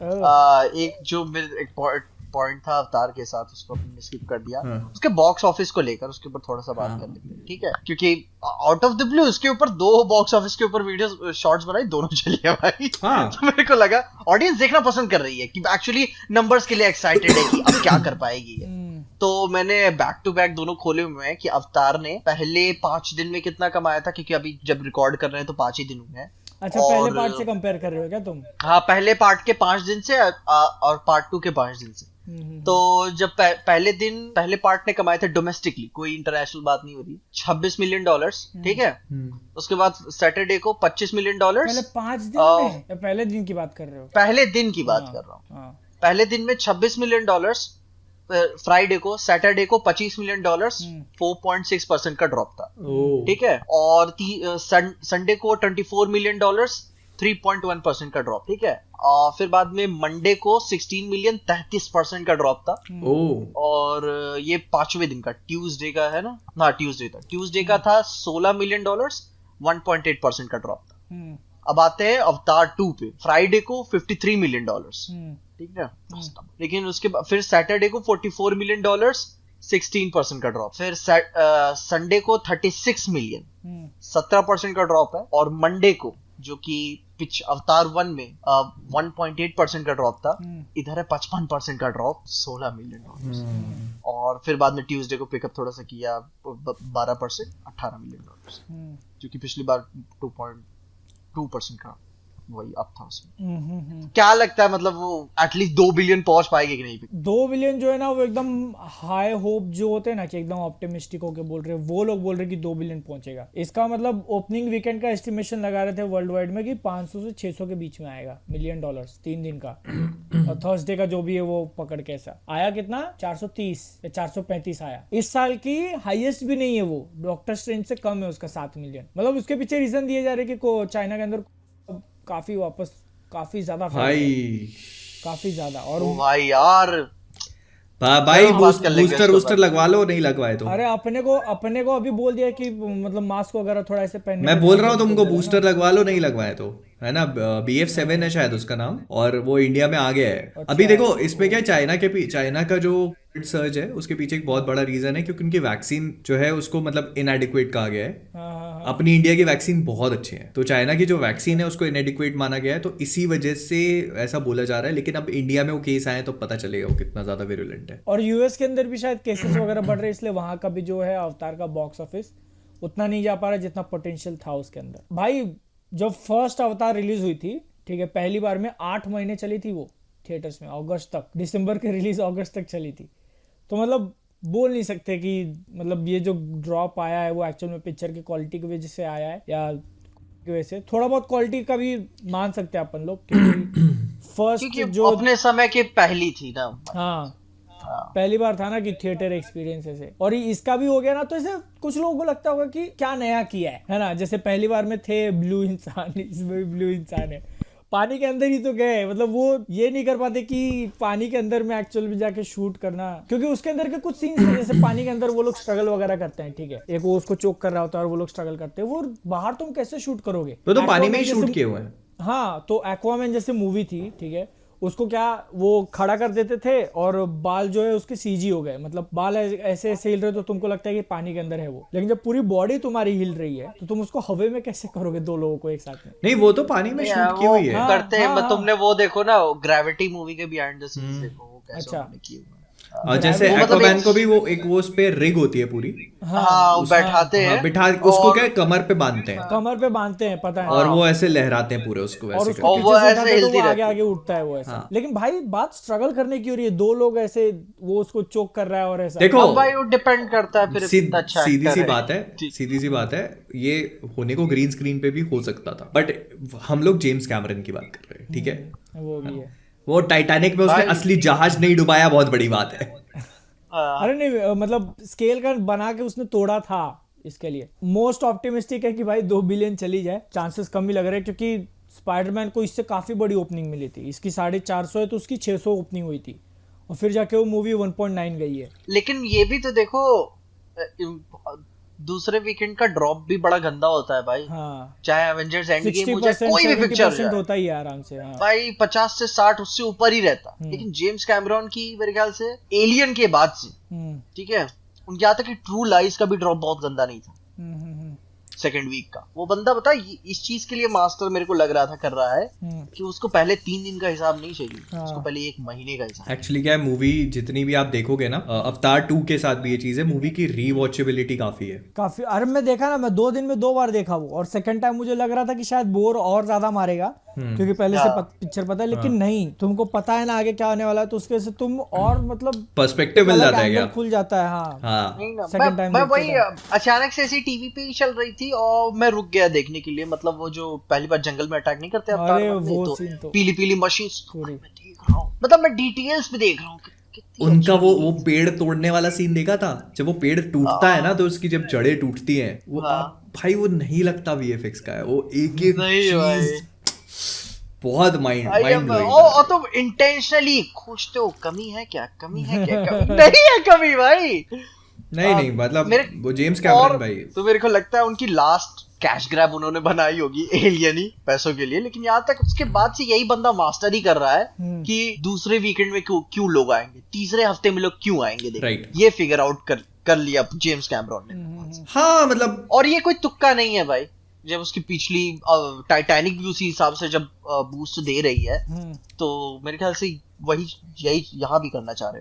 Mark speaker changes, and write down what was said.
Speaker 1: ओह,
Speaker 2: एक जो मेरे एक पॉइंट था अवतार के साथ, उसको अपने स्किप कर दिया।
Speaker 3: हाँ
Speaker 2: उसके बॉक्स ऑफिस को लेकर उसके ऊपर थोड़ा सा बात कर
Speaker 3: हाँ
Speaker 2: लेते हैं, ठीक है? क्योंकि आउट ऑफ द ब्लू उसके ऊपर दो बॉक्स ऑफिस के ऊपर वीडियो शॉर्ट्स बनाई, दोनों चली है भाई।
Speaker 3: हाँ
Speaker 2: तो मेरे को लगा ऑडियंस देखना पसंद कर रही है, कि एक्चुअली नंबर्स के लिए एक्साइटेड है कि अब क्या कर पाएगी ये।
Speaker 1: हम्म,
Speaker 2: तो मैंने बैक टू बैक दोनों खोले हुए हैं कि अवतार ने पहले 5 दिन में कितना कमाया था, क्योंकि अभी जब रिकॉर्ड कर रहे हैं तो 5 ही दिन हुए हैं।
Speaker 1: अच्छा, पहले
Speaker 2: और
Speaker 1: पार्ट से कंपेयर कर रहे हो क्या तुम?
Speaker 2: हाँ, पहले पार्ट के 5 दिन से और पार्ट 2 के 5 दिन से। तो
Speaker 1: हम्म।
Speaker 2: जब पहले दिन पहले पार्ट ने कमाए थे डोमेस्टिकली, कोई इंटरनेशनल बात नहीं हो रही, $26 मिलियन, ठीक है?
Speaker 3: हम्म,
Speaker 2: उसके बाद सैटरडे को $25 मिलियन।
Speaker 1: पहले 5 दिन में या पहले दिन की बात कर रहे हो?
Speaker 2: पहले दिन की बात
Speaker 1: हाँ
Speaker 2: कर रहा हूँ।
Speaker 1: हाँ।
Speaker 2: पहले दिन में $26 मिलियन। फ्राइडे को सैटरडे को $25 मिलियन, 4.6% का ड्रॉप था,
Speaker 3: ओ
Speaker 2: ठीक है? और संडे को $24 मिलियन, 3.1% का ड्रॉप, ठीक है? और फिर बाद में मंडे को 16 मिलियन, 33% का ड्रॉप था।
Speaker 3: ओ
Speaker 2: और ये 5वें दिन का ट्यूसडे का है ना, हाँ ट्यूसडे का था $16 मिलियन, 1.8% का ड्रॉप था।
Speaker 1: हम्म
Speaker 2: अब आते हैं अवतार 2 पे। फ्राइडे को $53 मिलियन,
Speaker 1: हम्म
Speaker 2: ठीक है? लेकिन उसके बाद फिर सैटरडे को $44 मिलियन, 16% का ड्रॉप। फिर संडे को 36 मिलियन,
Speaker 1: हम्म
Speaker 2: 17% का ड्रॉप है। और मंडे को, जो कि पिच अवतार 1 में 1.8% का ड्रॉप था, इधर है 55% का ड्रॉप, $16 मिलियन। और फिर बाद में ट्यूसडे को पिकअप थोड़ा सा किया, 12%, $18 मिलियन, जो कि पिछली बार 2.2% का वही अप था उसमें। क्या लगता है, मतलब वो एटलीस्ट 2 बिलियन पहुंच पाएगी कि नहीं?
Speaker 1: 2 बिलियन जो है ना, वो एकदम हाई होप जो होते हैं ना, कि एकदम ऑप्टिमिस्टिक होके बोल रहे हैं, वो लोग बोल रहे हैं कि 2 बिलियन पहुंचेगा। इसका मतलब ओपनिंग वीकेंड का एस्टिमेशन लगा रहे थे वर्ल्ड वाइड में कि 500 से 600 के बीच में आएगा मिलियन डॉलर्स 3 दिन का। और थर्सडे का जो भी है वो पकड़ के ऐसा आया, कितना 430 या 435 आया। इस साल की हाईएस्ट भी नहीं है वो, डॉक्टर स्ट्रेंज से कम है उसका 7 मिलियन। मतलब उसके पीछे रीजन दिए जा रहे हैं कि चाइना के अंदर काफी ज्यादा फैल गया है,
Speaker 3: भाई
Speaker 1: काफी ज्यादा। और
Speaker 2: ओ भाई यार,
Speaker 3: भाई
Speaker 2: जरूर बात कर लेंगे
Speaker 3: बूस्टर
Speaker 2: उसके
Speaker 3: वूस्टर
Speaker 2: बाद।
Speaker 3: लगवा लो, नहीं लगवाए तो।
Speaker 1: अरे अपने को अभी बोल दिया कि मतलब मास्क वगैरह थोड़ा ऐसे पहनने
Speaker 3: मैं
Speaker 1: पे
Speaker 3: बोल
Speaker 1: ध्यान
Speaker 3: रहा हूँ
Speaker 1: देने को
Speaker 3: तुमको,
Speaker 1: बोला
Speaker 3: बूस्टर
Speaker 1: ना।
Speaker 3: लगवा लो, नहीं लगवाए तो, है ना? BF7 है शायद उसका नाम, और वो इंडिया में आ गया है अभी।
Speaker 1: अच्छा।
Speaker 3: देखो इसमें क्या है, चाइना का जो सर्ज है उसके पीछे एक बहुत बड़ा रीजन है, क्योंकि उनकी वैक्सीन जो है उसको मतलब इनएडिक्वेट कहा गया है।
Speaker 1: हाँ हाँ हाँ।
Speaker 3: अपनी इंडिया की वैक्सीन बहुत अच्छी है, तो चाइना की जो वैक्सीन है उसको इनएडिक्वेट माना गया है, तो इसी वजह से ऐसा बोला जा रहा है। लेकिन अब इंडिया में वो केस आए तो पता चलेगा वो कितना ज्यादा विरुलेंट है।
Speaker 1: और यूएस के अंदर भी शायद केसेस वगैरह बढ़ रहे हैं, इसलिए वहां का भी जो है अवतार का बॉक्स ऑफिस उतना नहीं जा पा रहा जितना पोटेंशियल था उसके अंदर। भाई जब फर्स्ट अवतार रिलीज हुई थी, ठीक है, पहली बार में 8 महीने चली थी वो थिएटर्स में, अगस्त तक, दिसंबर की रिलीज अगस्त तक चली थी। तो मतलब बोल नहीं सकते कि मतलब ये जो ड्रॉप आया है वो एक्चुअल में पिक्चर की क्वालिटी की वजह से आया है, या की वजह से। थोड़ा बहुत क्वालिटी का भी मान सकते हैं अपन लोग, क्योंकि फर्स्ट
Speaker 2: क्योंकि
Speaker 1: जो,
Speaker 2: अपने समय की पहली थी ना।
Speaker 1: हाँ,
Speaker 2: हाँ।
Speaker 1: पहली बार था ना कि थिएटर एक्सपीरियंस ऐसे। और इसका भी हो गया ना, तो ऐसे कुछ लोगों को लगता होगा कि क्या नया किया है ना? जैसे पहली बार में थे ब्लू इंसान, इसमें भी ब्लू इंसान है, पानी के अंदर ही तो गए। मतलब वो ये नहीं कर पाते कि पानी के अंदर में एक्चुअल में जाके शूट करना, क्योंकि उसके अंदर के कुछ सीन्स हैं, जैसे पानी के अंदर वो लोग स्ट्रगल वगैरह करते हैं, ठीक है, एक वो उसको चोक कर रहा होता है और वो लोग स्ट्रगल करते हैं, वो बाहर तुम कैसे शूट करोगे?
Speaker 3: तो पानी में ही
Speaker 1: Aquaman
Speaker 3: शूट
Speaker 1: जैसे,
Speaker 3: किए हुए हैं।
Speaker 1: हाँ, तो एक्वामैन जैसे मूवी थी, ठीक है, उसको क्या वो खड़ा कर देते थे और बाल जो है उसके सीजी हो गए, मतलब बाल ऐसे ऐसे हिल रहे, तो तुमको लगता है कि पानी के अंदर है वो। लेकिन जब पूरी बॉडी तुम्हारी हिल रही है तो तुम उसको हवे में कैसे करोगे, दो लोगों को एक साथ में?
Speaker 3: नहीं, वो तो पानी में
Speaker 2: नहीं यार,
Speaker 3: शूट की
Speaker 2: वो
Speaker 3: हुई है।
Speaker 1: हाँ
Speaker 2: करते हैं,
Speaker 1: हाँ हाँ।
Speaker 2: तुमने वो देखो ना, ग्रेविटी मूवी के बिहाइंड द सीन्स देखो, वो कैसे
Speaker 1: अच्छा,
Speaker 2: उन्होंने किए हुए हैं।
Speaker 3: और जैसे
Speaker 2: वो
Speaker 1: ग्रेविटी तो
Speaker 2: मतलब
Speaker 3: एक्वामैन
Speaker 2: एक,
Speaker 3: को भी वो एक वो उस पे रिग होती है पूरी।
Speaker 1: हाँ
Speaker 2: हाँ, वो
Speaker 3: उस
Speaker 1: हाँ,
Speaker 2: बैठाते
Speaker 3: हाँ
Speaker 2: हैं।
Speaker 3: बिठा, उसको क्या
Speaker 2: और
Speaker 3: है, कमर पे बांधते हैं,
Speaker 1: कमर पे बांधते हैं, पता है
Speaker 3: और
Speaker 1: हाँ।
Speaker 3: वो
Speaker 2: हाँ,
Speaker 3: ऐसे लहराते हैं पूरे उसको
Speaker 1: और
Speaker 3: वैसे
Speaker 1: उसको
Speaker 2: और
Speaker 3: करके।
Speaker 2: वो
Speaker 1: पीछे से
Speaker 2: ऐसे
Speaker 1: उठाते हैं तो वो
Speaker 2: हिलती
Speaker 1: आगे
Speaker 2: रहती
Speaker 1: आगे
Speaker 2: है।
Speaker 1: उठता है वो ऐसा।
Speaker 3: हाँ
Speaker 1: लेकिन भाई बात स्ट्रगल करने की हो रही है, दो लोग ऐसे, वो उसको चोक कर रहा है और ऐसा।
Speaker 3: देखो,
Speaker 2: अब भाई वो डिपेंड करता है फिर कितना अच्छा
Speaker 3: सीधी सी
Speaker 2: एक्टर है।
Speaker 3: बात है,
Speaker 2: ठीक।
Speaker 3: सीधी सी बात है, ये होने को ग्रीन स्क्रीन पे भी हो सकता था, बट हम लोग जेम्स कैमरन की बात कर रहे हैं, ठीक है?
Speaker 1: वो भी है।
Speaker 3: वो टाइटैनिक में उसने
Speaker 2: भाई
Speaker 3: असली जहाज नहीं डुबाया, बहुत बड़ी बात है।
Speaker 1: अरे नहीं, मतलब स्केल का बना के उसने तोड़ा था। इसके लिए मोस्ट ऑप्टिमिस्टिक है कि भाई 2 बिलियन चली जाए, चांसेस कम ही लग रहे हैं, क्योंकि स्पाइडरमैन को इससे काफी बड़ी ओपनिंग मिली थी, इसकी 450 है तो उसकी 600 ओपनिंग हुई थी, और फिर जाके वो मूवी 1.9 गई है।
Speaker 2: लेकिन ये भी तो देखो, दूसरे वीकेंड का ड्रॉप भी बड़ा गंदा होता है भाई।
Speaker 1: हाँ
Speaker 2: चाहे एवेंजर्स एंड गेम हो
Speaker 1: 60%
Speaker 2: चाहे कोई भी पिक्चर
Speaker 1: 70% होता ही है आराम से। हाँ
Speaker 2: भाई 50 से 60 उससे ऊपर ही रहता। लेकिन जेम्स कैमरॉन की मेरे ख्याल से एलियन के बाद से, ठीक है, उनके यहाँ तक कि ट्रू लाइज का भी ड्रॉप बहुत गंदा नहीं था सेकेंड वीक का। वो बंदा बता इस चीज के लिए मास्टर मेरे को लग रहा था कर रहा है कि उसको पहले 3 दिन का हिसाब नहीं चाहिए, उसको पहले 1 महीने का हिसाब।
Speaker 3: एक्चुअली क्या है, मूवी जितनी भी आप देखोगे ना, अवतार 2 के साथ भी ये चीज है, मूवी की रीवॉचेबिलिटी काफी है।
Speaker 1: काफी। अरे मैं देखा ना, मैं 2 दिन में 2 बार देखा वो, और सेकंड टाइम मुझे लग रहा था कि शायद बोर और ज्यादा मारेगा क्योंकि पहले से पिक्चर पता है, लेकिन नहीं, तुमको पता है ना आगे क्या होने वाला है, तो उसके वजह से तुम और मतलब
Speaker 3: पर्सपेक्टिव मिल जाता है क्या,
Speaker 1: खुल जाता है। हाँ
Speaker 3: हाँ
Speaker 2: नहीं ना,
Speaker 1: सेकंड टाइम
Speaker 2: मैं वही अचानक से ऐसी टीवी पे ही चल रही थी और मैं रुक गया देखने के लिए। मतलब वो जो पहली बार जंगल में अटैक नहीं करते अवतार
Speaker 1: अरे
Speaker 2: वन में,
Speaker 1: वो
Speaker 2: तो
Speaker 1: सीन तो
Speaker 2: पीली पीली मशीन मैं देख रहा हूँ, मतलब मैं डिटेल्स पे देख रहा हूँ
Speaker 3: उनका वो पेड़ तोड़ने वाला सीन देखा था, जब वो पेड़ टूटता है ना तो उसकी जब जड़ें टूटती हैं वो भाई वो नहीं लगता वीएफएक्स का है, वो एक एक चीज बहुत माइंड ब्लोइंग।
Speaker 2: और तुम इंटेंशनली खोजते हो कमी है क्या, कमी है क्या, कमी नहीं है कमी भाई।
Speaker 3: नहीं मतलब वो जेम्स कैमरन भाई,
Speaker 2: तो मेरे को लगता है उनकी लास्ट कैश ग्रैब उन्होंने बनाई होगी एलियन ही पैसों के लिए। लेकिन यहाँ तक उसके बाद से यही बंदा मास्टर ही कर रहा है कि दूसरे वीकेंड में क्यों लोग आएंगे, तीसरे हफ्ते में लोग क्यों आएंगे, देख ये फिगर आउट कर लिया जेम्स कैमरॉन ने।
Speaker 3: हाँ मतलब,
Speaker 2: और ये कोई तुक्का नहीं है भाई। जब उसकी पिछली टाइटैनिक भी उसी हिसाब से जब बूस्ट दे रही है, तो मेरे ख्याल से वही यही यहाँ भी करना चाह रहे